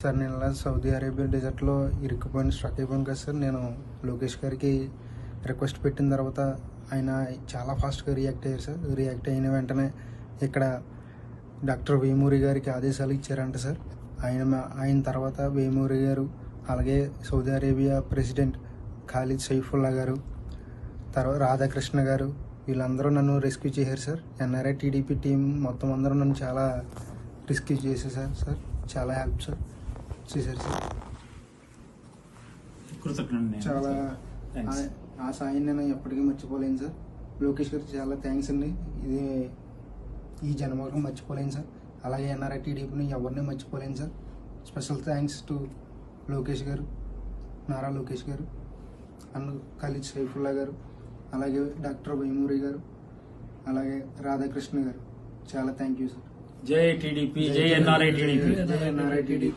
Sir నేను ఇలా Saudi Arabia డెజర్ట్లో struck అయిపోయాను కదా సార్. నేను లోకేష్ గారికి రిక్వెస్ట్ పెట్టిన తర్వాత ఆయన చాలా ఫాస్ట్గా రియాక్ట్ అయ్యారు సార్. రియాక్ట్ అయిన వెంటనే ఇక్కడ డాక్టర్ వేమూరి గారికి ఆదేశాలు ఇచ్చారంట సార్. ఆయన తర్వాత వేమూరి గారు, అలాగే Saudi Arabia president Khalid Saifullah గారు, తర్వాత రాధాకృష్ణ గారు, వీళ్ళందరూ నన్ను రెస్క్యూ చేశారు సార్. ఎన్ఆర్ఐ టీడీపీ టీం మొత్తం అందరూ నన్ను చాలా రెస్క్యూ చేసేసారు సార్. చాలా హెల్ప్ సార్ చేశారు సార్. చాలా ఆ సాయం నేను ఎప్పటికీ మర్చిపోలేను సార్. లోకేష్ గారికి చాలా థ్యాంక్స్ అండి. ఇది ఈ జన్మకు మర్చిపోలేను సార్. అలాగే ఎన్ఆర్ఐ టీడీపీని ఎవరిని మర్చిపోలేను sir. Special thanks to Lokesh గారు, నారా లోకేష్ గారు అండ్ ఖాలిద్ సైఫుల్లా గారు, అలాగే డాక్టర్ వేమూరి గారు, అలాగే రాధాకృష్ణ గారు. చాలా థ్యాంక్ యూ సార్. జై టీడీపీ, జై ఎన్ఆర్ఐ టీడీపీ. జై ఎన్ఆర్ఐ టీడీపీ.